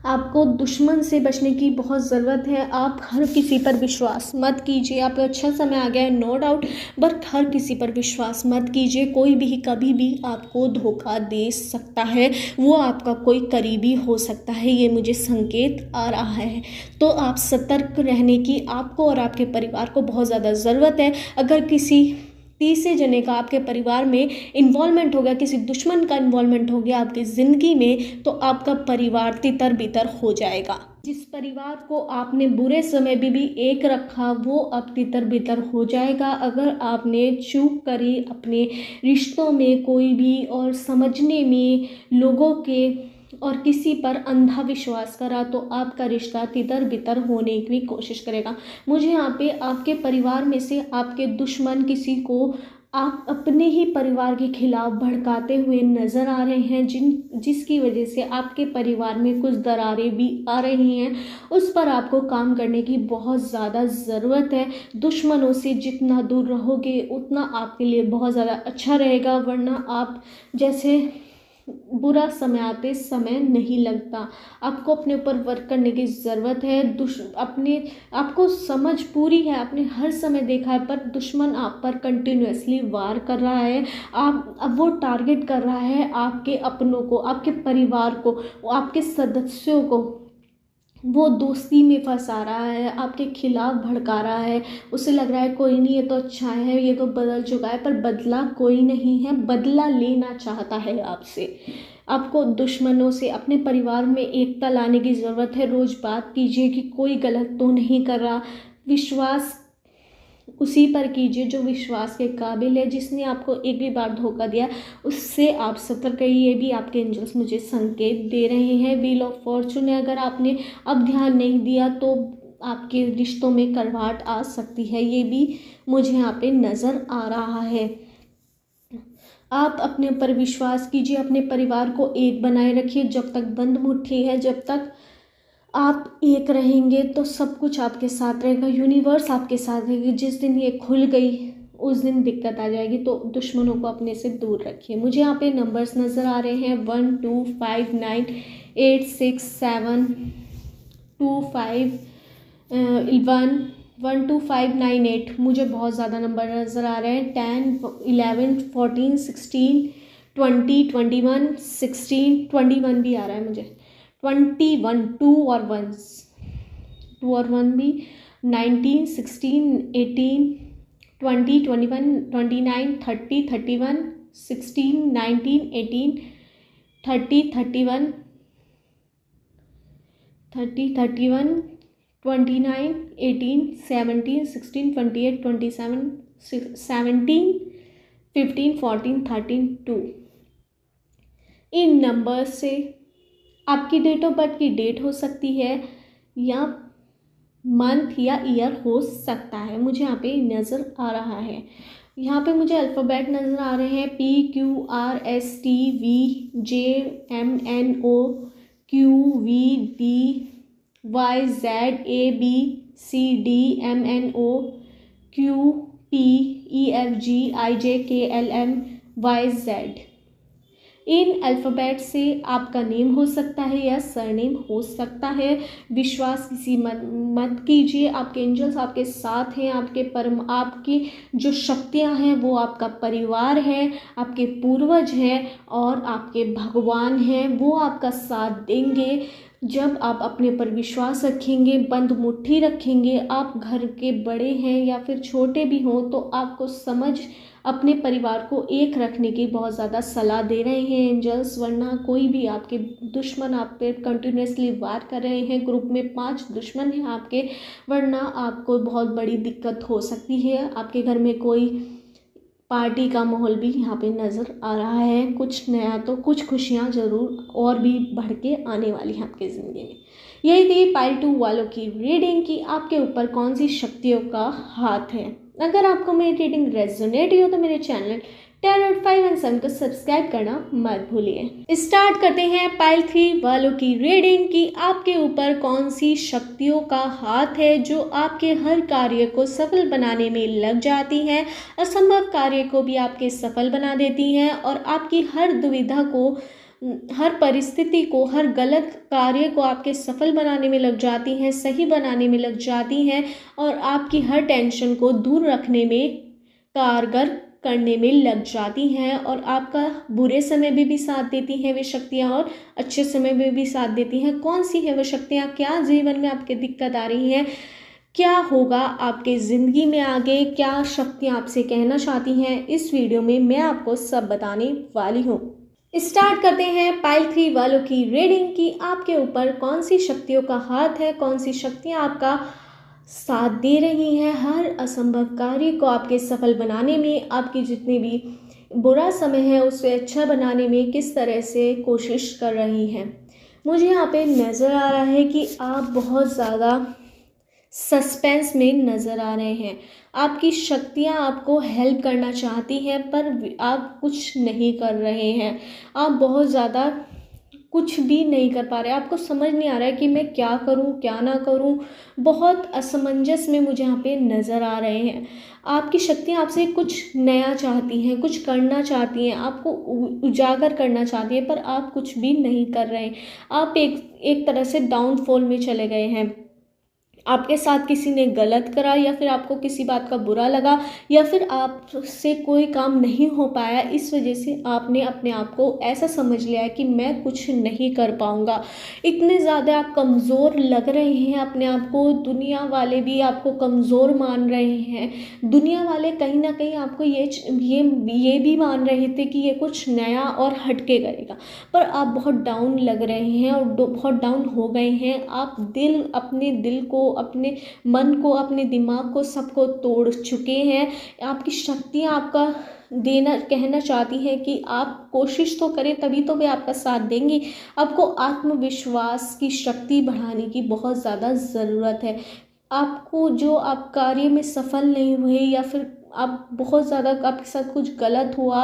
आपको दुश्मन से बचने की बहुत ज़रूरत है। आप हर किसी पर विश्वास मत कीजिए। आप अच्छा समय आ गया है, नो डाउट, बट हर किसी पर विश्वास मत कीजिए। कोई भी कभी भी आपको धोखा दे सकता है, वो आपका कोई करीबी हो सकता है, ये मुझे संकेत आ रहा है। तो आप सतर्क रहने की आपको और आपके परिवार को बहुत ज़्यादा ज़रूरत है। अगर किसी तीसरे जने का आपके परिवार में इन्वॉल्वमेंट हो गया, किसी दुश्मन का इन्वॉल्वमेंट हो गया आपकी ज़िंदगी में, तो आपका परिवार तितर बितर हो जाएगा। जिस परिवार को आपने बुरे समय में भी एक रखा, वो अब तितर बितर हो जाएगा। अगर आपने चूक करी अपने रिश्तों में कोई भी, और समझने में लोगों के और किसी पर अंधा विश्वास करा, तो आपका रिश्ता तितर बितर होने की कोशिश करेगा। मुझे यहाँ पे आपके परिवार में से आपके दुश्मन किसी को आप अपने ही परिवार के खिलाफ भड़काते हुए नज़र आ रहे हैं, जिसकी वजह से आपके परिवार में कुछ दरारें भी आ रही हैं। उस पर आपको काम करने की बहुत ज़्यादा ज़रूरत है। दुश्मनों से जितना दूर रहोगे उतना आपके लिए बहुत ज़्यादा अच्छा रहेगा, वरना आप जैसे बुरा समय आते समय नहीं लगता। आपको अपने ऊपर वर्क करने की ज़रूरत है। आपको समझ पूरी है, आपने हर समय देखा है, पर दुश्मन आप पर कंटिन्यूअसली वार कर रहा है। अब वो टारगेट कर रहा है आपके अपनों को, आपके परिवार को, आपके सदस्यों को। वो दोस्ती में फंसा रहा है, आपके खिलाफ भड़का रहा है। उसे लग रहा है कोई नहीं, ये तो अच्छा है, ये तो बदल चुका है, पर बदला कोई नहीं है। बदला लेना चाहता है आपसे। आपको दुश्मनों से, अपने परिवार में एकता लाने की ज़रूरत है। रोज़ बात कीजिए कि कोई गलत तो नहीं कर रहा। विश्वास उसी पर कीजिए जो विश्वास के काबिल है। जिसने आपको एक भी बार धोखा दिया, उससे आप सतर्क रहिए। ये भी आपके एंजल्स मुझे संकेत दे रहे हैं। व्हील ऑफ फॉर्चून है, अगर आपने अब ध्यान नहीं दिया तो आपके रिश्तों में करवाट आ सकती है, ये भी मुझे यहाँ पे नज़र आ रहा है। आप अपने ऊपर विश्वास कीजिए, अपने परिवार को एक बनाए रखिए। जब तक बंद मुट्ठी है, जब तक आप एक रहेंगे तो सब कुछ आपके साथ रहेगा, यूनिवर्स आपके साथ रहेगी। जिस दिन ये खुल गई उस दिन दिक्कत आ जाएगी, तो दुश्मनों को अपने से दूर रखिए। मुझे यहाँ पे नंबर्स नज़र आ रहे हैं 1 2 5 9 8 6 7 2 5 1 1 2 5 9 8। मुझे बहुत ज़्यादा नंबर नज़र आ रहे हैं। 10 11 14 16 20 21 16 21 भी आ रहा है मुझे। 21 टू और वन भी 19 16 18 20 21 29 30 31 16 19 18 30 31 30 31 29 18 17 16 28 27 17 15 14 13 2। इन नंबर्स से आपकी डेट ऑफ बर्थ की डेट हो सकती है, या मंथ या ईयर हो सकता है। मुझे यहाँ पे नज़र आ रहा है। यहाँ पे मुझे अल्फ़ाबेट नज़र आ रहे हैं PQRSTVJMNOQVDYZABCDMNOQPEFGIJKLMYZ। इन अल्फ़ाबेट से आपका नेम हो सकता है या सरनेम हो सकता है। विश्वास किसी मत कीजिए। आपके एंजल्स आपके साथ हैं। आपकी जो शक्तियां हैं वो आपका परिवार है, आपके पूर्वज हैं और आपके भगवान हैं। वो आपका साथ देंगे जब आप अपने पर विश्वास रखेंगे, बंद मुट्ठी रखेंगे। आप घर के बड़े हैं या फिर छोटे भी हों, तो आपको समझ अपने परिवार को एक रखने की बहुत ज़्यादा सलाह दे रहे हैं एंजल्स। वरना कोई भी आपके दुश्मन आप पे कंटिन्यूसली वार कर रहे हैं। ग्रुप में 5 दुश्मन हैं आपके, वरना आपको बहुत बड़ी दिक्कत हो सकती है। आपके घर में कोई पार्टी का माहौल भी यहाँ पे नज़र आ रहा है। कुछ नया तो कुछ खुशियाँ ज़रूर और भी बढ़ के आने वाली हैं आपकी ज़िंदगी में। यही थी पाइल 2 वालों की रीडिंग कि आपके ऊपर कौन सी शक्तियों का हाथ है। अगर आपको मेरी रीडिंग रेजोनेट हुई हो तो मेरे चैनल टैरोट 5 एंड 7 को सब्सक्राइब करना मत भूलिए। स्टार्ट करते हैं पाइल 3 वालों की रीडिंग कि आपके ऊपर कौन सी शक्तियों का हाथ है जो आपके हर कार्य को सफल बनाने में लग जाती हैं, असंभव कार्य को भी आपके सफल बना देती हैं और आपकी हर दुविधा को, हर परिस्थिति को, हर गलत कार्य को आपके सफल बनाने में लग जाती हैं, सही बनाने में लग जाती हैं और आपकी हर टेंशन को दूर रखने में, कारगर करने में लग जाती हैं। और आपका बुरे समय में भी साथ देती हैं वे शक्तियाँ और अच्छे समय में भी साथ देती हैं। कौन सी है वो शक्तियाँ, क्या जीवन में आपके दिक्कत आ रही हैं, क्या होगा आपके ज़िंदगी में आगे, क्या शक्तियाँ आपसे कहना चाहती हैं, इस वीडियो में मैं आपको सब बताने वाली हूँ। स्टार्ट करते हैं पाइल 3 वालों की रीडिंग कि आपके ऊपर कौन सी शक्तियों का हाथ है, कौन सी शक्तियाँ आपका साथ दे रही हैं हर असंभव कार्य को आपके सफल बनाने में, आपकी जितनी भी बुरा समय है उसे अच्छा बनाने में किस तरह से कोशिश कर रही हैं। मुझे यहाँ पे नज़र आ रहा है कि आप बहुत ज़्यादा सस्पेंस में नज़र आ रहे हैं। आपकी शक्तियाँ आपको हेल्प करना चाहती हैं पर आप कुछ नहीं कर रहे हैं। आप बहुत ज़्यादा कुछ भी नहीं कर पा रहे, आपको समझ नहीं आ रहा है कि मैं क्या करूं क्या ना करूं। बहुत असमंजस में मुझे यहाँ पे नज़र आ रहे हैं। आपकी शक्तियाँ आपसे कुछ नया चाहती हैं, कुछ करना चाहती हैं, आपको उजागर करना चाहती हैं, पर आप कुछ भी नहीं कर रहे हैं। आप एक एक तरह से डाउनफॉल में चले गए हैं। आपके साथ किसी ने गलत करा, या फिर आपको किसी बात का बुरा लगा, या फिर आपसे कोई काम नहीं हो पाया, इस वजह से आपने अपने आप को ऐसा समझ लिया है कि मैं कुछ नहीं कर पाऊँगा। इतने ज़्यादा आप कमज़ोर लग रहे हैं अपने आप को, दुनिया वाले भी आपको कमज़ोर मान रहे हैं। दुनिया वाले कहीं ना कहीं आपको ये भी मान रहे थे कि ये कुछ नया और हटके करेगा, पर आप बहुत डाउन लग रहे हैं और बहुत डाउन हो गए हैं। आप अपने दिल को, अपने मन को, अपने दिमाग को, सबको तोड़ चुके हैं। आपकी शक्तियाँ आपका कहना चाहती हैं कि आप कोशिश तो करें, तभी तो वे आपका साथ देंगी। आपको आत्मविश्वास की शक्ति बढ़ाने की बहुत ज़्यादा ज़रूरत है। आपको जो आप कार्य में सफल नहीं हुए, या फिर आप बहुत ज़्यादा आपके साथ कुछ गलत हुआ,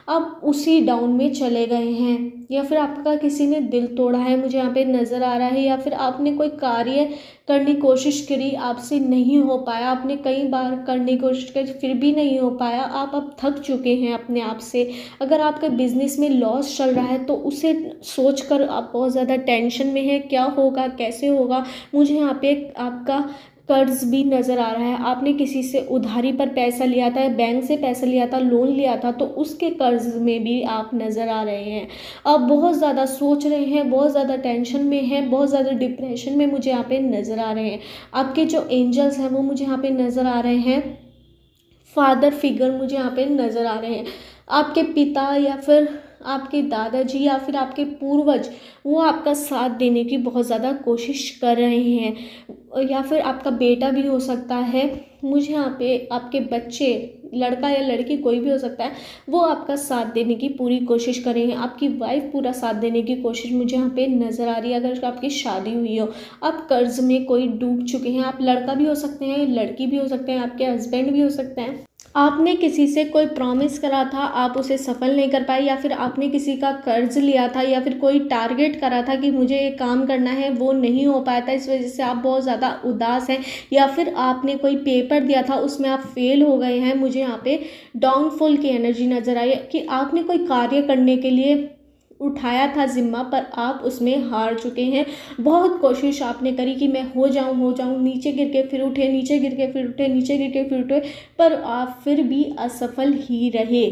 आप उसी डाउन में चले गए हैं, या फिर आपका किसी ने दिल तोड़ा है, मुझे यहाँ पे नज़र आ रहा है, या फिर आपने कोई कार्य करने की कोशिश करी, आपसे नहीं हो पाया, आपने कई बार करने की कोशिश करी फिर भी नहीं हो पाया। आप अब थक चुके हैं अपने आप से। अगर आपके बिजनेस में लॉस चल रहा है तो उसे सोचकर आप बहुत ज़्यादा टेंशन में हैं, क्या होगा कैसे होगा। मुझे यहाँ पे आपका कर्ज भी नज़र आ रहा है। आपने किसी से उधारी पर पैसा लिया था, बैंक से पैसा लिया था, लोन लिया था, तो उसके कर्ज में भी आप नज़र आ रहे हैं। आप बहुत ज़्यादा सोच रहे हैं, बहुत ज़्यादा टेंशन में हैं, बहुत ज़्यादा डिप्रेशन में मुझे यहाँ पे नज़र आ रहे हैं। आपके जो एंजल्स हैं वो मुझे यहाँ पे नज़र आ रहे हैं। फादर फिगर मुझे यहाँ पे नज़र आ रहे हैं। आपके पिता, या फिर आपके दादाजी, या फिर आपके पूर्वज, वो आपका साथ देने की बहुत ज़्यादा कोशिश कर रहे हैं। या फिर आपका बेटा भी हो सकता है। मुझे यहाँ पे आपके बच्चे, लड़का या लड़की कोई भी हो सकता है, वो आपका साथ देने की पूरी कोशिश करेंगे। आपकी वाइफ पूरा साथ देने की कोशिश मुझे यहाँ पे नज़र आ रही है। अगर आपकी शादी हुई हो, आप कर्ज में कोई डूब चुके हैं, आप लड़का भी हो सकते हैं, लड़की भी हो सकते हैं, आपके हस्बैंड भी हो सकते हैं। आपने किसी से कोई प्रॉमिस करा था, आप उसे सफल नहीं कर पाए, या फिर आपने किसी का कर्ज लिया था, या फिर कोई टारगेट करा था कि मुझे ये काम करना है, वो नहीं हो पाया था, इस वजह से आप बहुत ज़्यादा उदास हैं। या फिर आपने कोई पेपर दिया था, उसमें आप फेल हो गए हैं। मुझे यहाँ पे डाउनफॉल की एनर्जी नज़र आई है कि आपने कोई कार्य करने के लिए उठाया था जिम्मा, पर आप उसमें हार चुके हैं। बहुत कोशिश आपने करी कि मैं हो जाऊं, नीचे गिर के फिर उठे, नीचे गिर के फिर उठे, नीचे गिर के फिर उठे, पर आप फिर भी असफल ही रहे।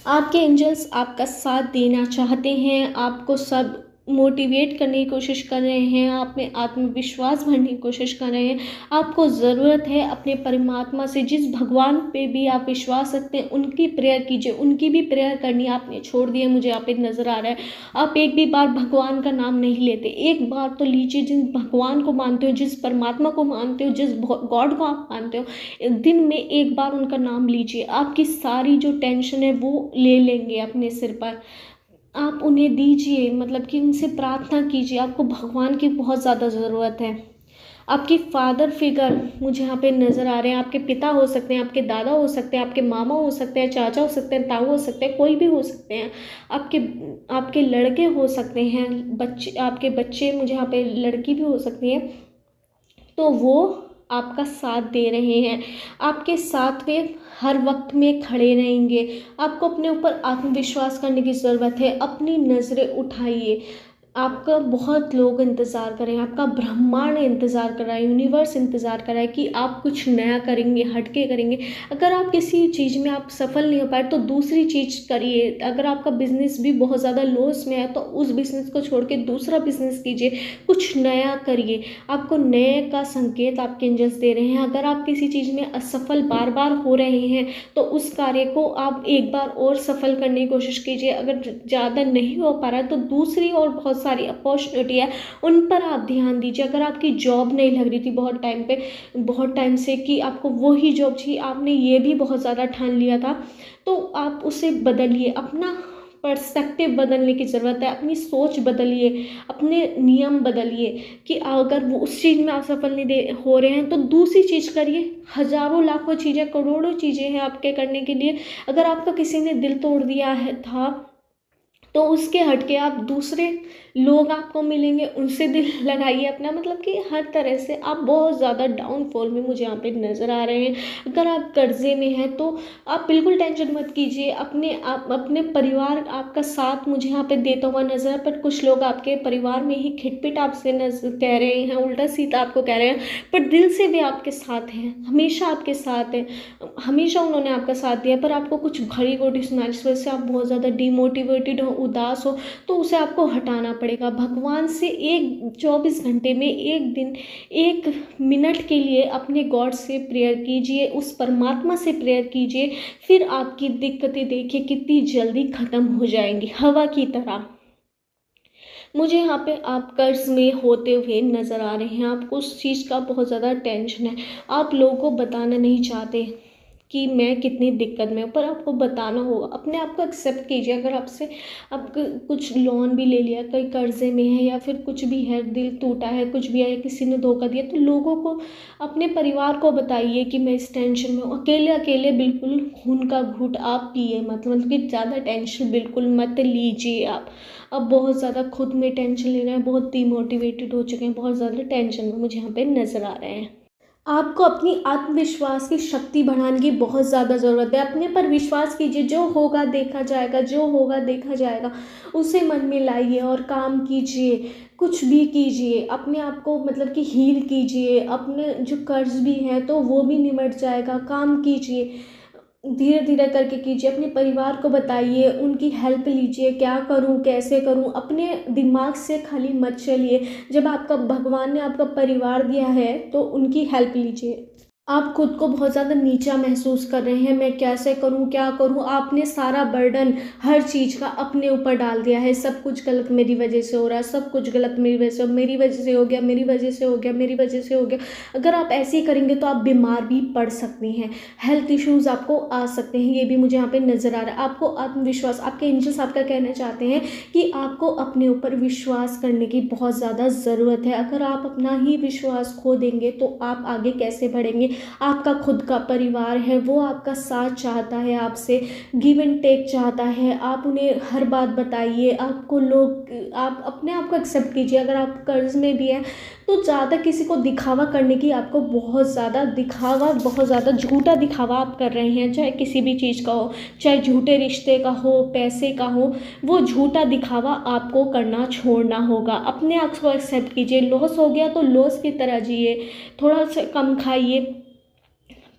आपके एंजल्स आपका साथ देना चाहते हैं, आपको सब मोटिवेट करने की कोशिश कर रहे हैं, आप में आत्मविश्वास भरने की कोशिश कर रहे हैं। आपको ज़रूरत है अपने परमात्मा से, जिस भगवान पे भी आप विश्वास रखते हैं उनकी प्रेयर कीजिए। उनकी भी प्रेयर करनी आपने छोड़ दी है, मुझे यहाँ पे नज़र आ रहा है। आप एक भी बार भगवान का नाम नहीं लेते। एक बार तो लीजिए, जिस भगवान को मानते हो, जिस परमात्मा को मानते हो, जिस गॉड को आप मानते हो, दिन में एक बार उनका नाम लीजिए। आपकी सारी जो टेंशन है वो ले लेंगे अपने सिर पर। आप उन्हें दीजिए, मतलब कि उनसे प्रार्थना कीजिए। आपको भगवान की बहुत ज़्यादा ज़रूरत है। आपकी फादर फिगर मुझे यहाँ पे नज़र आ रहे हैं। आपके पिता हो सकते हैं, आपके दादा हो सकते हैं, आपके मामा हो सकते हैं, चाचा हो सकते हैं, ताऊ हो सकते हैं, कोई भी हो सकते हैं। आपके आपके लड़के हो सकते हैं, बच्चे, आपके बच्चे, मुझे यहाँ पे लड़की भी हो सकती है, तो वो आपका साथ दे रहे हैं। आपके साथ वे हर वक्त में खड़े रहेंगे। आपको अपने ऊपर आत्मविश्वास करने की ज़रूरत है। अपनी नज़रें उठाइए। आपका बहुत लोग इंतज़ार कर रहे हैं, आपका ब्रह्मांड इंतज़ार कर रहा है, यूनिवर्स इंतज़ार कर रहा है कि आप कुछ नया करेंगे, हटके करेंगे। अगर आप किसी चीज़ में आप सफल नहीं हो पाए तो दूसरी चीज़ करिए। अगर आपका बिजनेस भी बहुत ज़्यादा लॉस में है तो उस बिज़नेस को छोड़ के दूसरा बिज़नेस कीजिए, कुछ नया करिए। आपको नए का संकेत आपके एंजल्स दे रहे हैं। अगर आप किसी चीज़ में असफल बार बार हो रहे हैं तो उस कार्य को आप एक बार और सफल करने की कोशिश कीजिए। अगर ज़्यादा नहीं हो पा रहा है तो दूसरी और बहुत सारी अपॉर्चुनिटी है, उन पर आप ध्यान दीजिए। अगर आपकी जॉब नहीं लग रही थी बहुत टाइम से कि आपको वही जॉब चाहिए, आपने ये भी बहुत ज़्यादा ठान लिया था, तो आप उसे बदलिए। अपना पर्सपेक्टिव बदलने की ज़रूरत है। अपनी सोच बदलिए, अपने नियम बदलिए कि अगर वो उस चीज़ में आप सफल नहीं हो रहे हैं तो दूसरी चीज़ करिए। हज़ारों लाखों चीज़ें, करोड़ों चीज़ें हैं आपके करने के लिए। अगर आपका किसी ने दिल तोड़ दिया है था तो उसके हट के आप दूसरे लोग आपको मिलेंगे, उनसे दिल लगाइए अपना, मतलब कि हर तरह से आप बहुत ज़्यादा डाउनफॉल में मुझे यहाँ पे नज़र आ रहे हैं। अगर आप कर्जे में हैं तो आप बिल्कुल टेंशन मत कीजिए, अपने परिवार आपका साथ मुझे यहाँ पे देता हुआ नज़र है, पर कुछ लोग आपके परिवार में ही खिटपिट आपसे नजर कह रहे हैं, उल्टा सीधा आपको कह रहे हैं, पर दिल से वे आपके साथ हैं, हमेशा आपके साथ हैं, हमेशा उन्होंने आपका साथ दिया। पर आपको कुछ घड़ी घोटी सुना जिस वजह से आप बहुत ज़्यादा डिमोटिवेटेड हो, उदास हो, तो उसे आपको हटाना पड़ेगा। भगवान से एक 24 घंटे में एक दिन 1 मिनट के लिए अपने गॉड से प्रेयर कीजिए, उस परमात्मा से प्रेयर कीजिए, फिर आपकी दिक्कतें देखिए कितनी जल्दी ख़त्म हो जाएंगी हवा की तरह। मुझे यहाँ पे आप कर्ज में होते हुए नज़र आ रहे हैं, आपको उस चीज़ का बहुत ज़्यादा टेंशन है, आप लोगों को बताना नहीं चाहते कि मैं कितनी दिक्कत में हूँ, पर आपको बताना होगा। अपने आप को एक्सेप्ट कीजिए। अगर आपसे आप कुछ लोन भी ले लिया, कई कर्जे में है, या फिर कुछ भी है, दिल टूटा है, कुछ भी है, किसी ने धोखा दिया, तो लोगों को, अपने परिवार को बताइए कि मैं इस टेंशन में हूँ। अकेले अकेले बिल्कुल खून का घूंट आप पिए मत, मतलब कि ज़्यादा टेंशन बिल्कुल मत लीजिए आप। अब बहुत ज़्यादा खुद में टेंशन ले रहे हैं, बहुत डिमोटिवेटेड हो चुके हैं, बहुत ज़्यादा टेंशन में मुझे यहाँ पे नज़र आ रहे हैं। आपको अपनी आत्मविश्वास की शक्ति बढ़ाने की बहुत ज़्यादा ज़रूरत है। अपने पर विश्वास कीजिए, जो होगा देखा जाएगा, जो होगा देखा जाएगा, उसे मन में लाइए और काम कीजिए, कुछ भी कीजिए, अपने आप को मतलब कि हील कीजिए, अपने जो कर्ज भी है तो वो भी निमट जाएगा, काम कीजिए, धीरे धीरे करके कीजिए, अपने परिवार को बताइए, उनकी हेल्प लीजिए, क्या करूं कैसे करूं, अपने दिमाग से खाली मत चलिए। जब आपका भगवान ने आपका परिवार दिया है तो उनकी हेल्प लीजिए। आप खुद को बहुत ज़्यादा नीचा महसूस कर रहे हैं, मैं कैसे करूं क्या करूं, आपने सारा बर्डन हर चीज़ का अपने ऊपर डाल दिया है, सब कुछ गलत मेरी वजह से हो रहा है, सब कुछ गलत मेरी वजह से, मेरी वजह से हो गया, मेरी वजह से हो गया, मेरी वजह से हो गया। अगर आप ऐसे ही करेंगे तो आप बीमार भी पड़ सकते हैं, हेल्थ इश्यूज़ आपको आ सकते हैं, ये भी मुझे यहाँ पे नज़र आ रहा है। आपको आत्मविश्वास, आपके एंजल्स आपका कहना चाहते हैं कि आपको अपने ऊपर विश्वास करने की बहुत ज़्यादा ज़रूरत है। अगर आप अपना ही विश्वास खो देंगे तो आप आगे कैसे बढ़ेंगे। आपका खुद का परिवार है, वो आपका साथ चाहता है, आपसे गिव एंड टेक चाहता है, आप उन्हें हर बात बताइए, आपको लोग, आप अपने आप को एक्सेप्ट कीजिए। अगर आप कर्ज में भी हैं तो ज़्यादा किसी को दिखावा करने की, आपको बहुत ज़्यादा दिखावा, बहुत ज़्यादा झूठा दिखावा आप कर रहे हैं, चाहे किसी भी चीज़ का हो, चाहे झूठे रिश्ते का हो, पैसे का हो, वो झूठा दिखावा आपको करना छोड़ना होगा। अपने आप को एक्सेप्ट कीजिए, लॉस हो गया तो लॉस की तरह जिए, थोड़ा सा कम खाइए,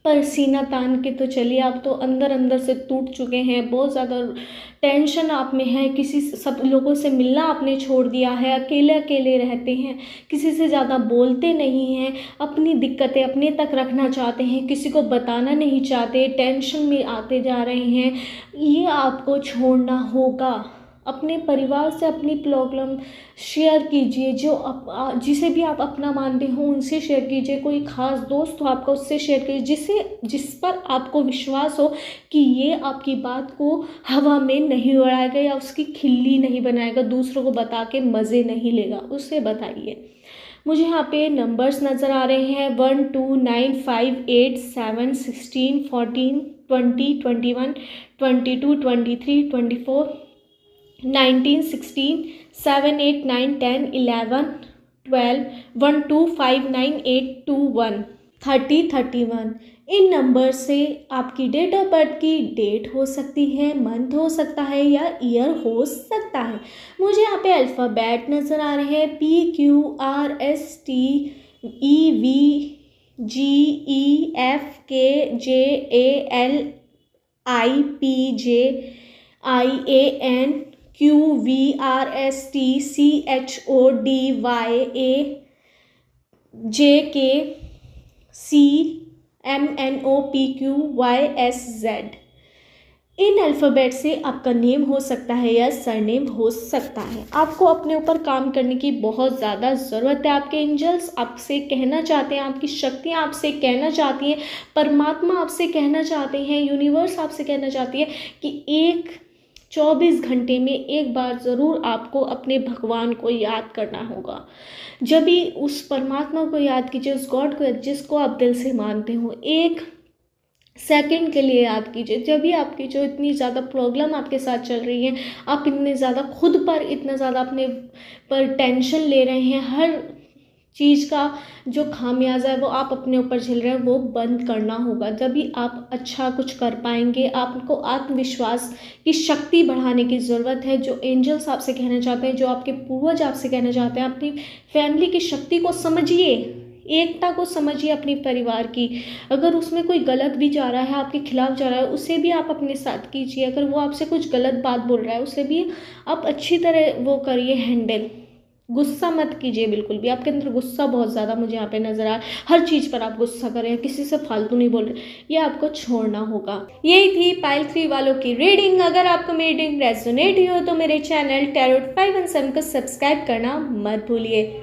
पर सीना तान के तो चलिए। आप तो अंदर अंदर से टूट चुके हैं, बहुत ज़्यादा टेंशन आप में है, किसी सब लोगों से मिलना आपने छोड़ दिया है, अकेले अकेले रहते हैं, किसी से ज़्यादा बोलते नहीं हैं, अपनी दिक्कतें अपने तक रखना चाहते हैं, किसी को बताना नहीं चाहते, टेंशन में आते जा रहे हैं। ये आपको छोड़ना होगा। अपने परिवार से अपनी प्रॉब्लम शेयर कीजिए, जिसे भी आप अपना मानते हो उनसे शेयर कीजिए, कोई ख़ास दोस्त हो आपका उससे शेयर कीजिए, जिस पर आपको विश्वास हो कि ये आपकी बात को हवा में नहीं उड़ाएगा या उसकी खिल्ली नहीं बनाएगा, दूसरों को बता के मज़े नहीं लेगा, उससे बताइए। मुझे यहाँ पे नंबर्स नज़र आ रहे हैं 1 2 9 5 8 7 16 14 20 21 22 23 24 19 16 7 8 9 10 11 12 1 2 5 9 8 2 1 30 31। इन नंबर से आपकी डेट ऑफ बर्थ की डेट हो सकती है, मंथ हो सकता है या ईयर हो सकता है। मुझे यहाँ पे अल्फ़ाबेट नज़र आ रहे हैं PQRSTEVGAIPJCHODYAJKCMNOPQYSZ। इन अल्फ़ाबेट से आपका नेम हो सकता है या सरनेम हो सकता है। आपको अपने ऊपर काम करने की बहुत ज़्यादा ज़रूरत है। आपके एंजल्स आपसे कहना चाहते हैं, आपकी शक्तियाँ आपसे कहना चाहती हैं, परमात्मा आपसे कहना चाहते हैं, यूनिवर्स आपसे कहना चाहती है कि 24 घंटे में एक बार ज़रूर आपको अपने भगवान को याद करना होगा। जब भी उस परमात्मा को याद कीजिए, उस गॉड को जिसको आप दिल से मानते हो, एक सेकंड के लिए याद कीजिए। जब भी आपकी जो इतनी ज़्यादा प्रॉब्लम आपके साथ चल रही है, आप इतने ज़्यादा खुद पर इतना ज़्यादा अपने पर टेंशन ले रहे हैं, हर चीज़ का जो खामियाजा है वो आप अपने ऊपर झेल रहे हैं, वो बंद करना होगा। जब भी आप अच्छा कुछ कर पाएंगे। आपको आत्मविश्वास की शक्ति बढ़ाने की ज़रूरत है। जो एंजल्स आपसे कहना चाहते हैं, जो आपके पूर्वज आपसे कहना चाहते हैं, अपनी फैमिली की शक्ति को समझिए, एकता को समझिए अपनी परिवार की। अगर उसमें कोई गलत भी जा रहा है, आपके खिलाफ जा रहा है, उसे भी आप अपने साथ कीजिए। अगर वो आपसे कुछ गलत बात बोल रहा है, उसे भी आप अच्छी तरह वो करिए हैंडल। गुस्सा मत कीजिए बिल्कुल भी। आपके अंदर गुस्सा बहुत ज़्यादा मुझे यहाँ पे नज़र आ रहा है। हर चीज़ पर आप गुस्सा करें, किसी से फालतू नहीं बोल रहे, ये आपको छोड़ना होगा। यही थी पाइल 3 वालों की रीडिंग। अगर आपको मेरी रीडिंग रेजोनेट हुई हो तो मेरे चैनल टैरोट 517 को सब्सक्राइब करना मत भूलिए।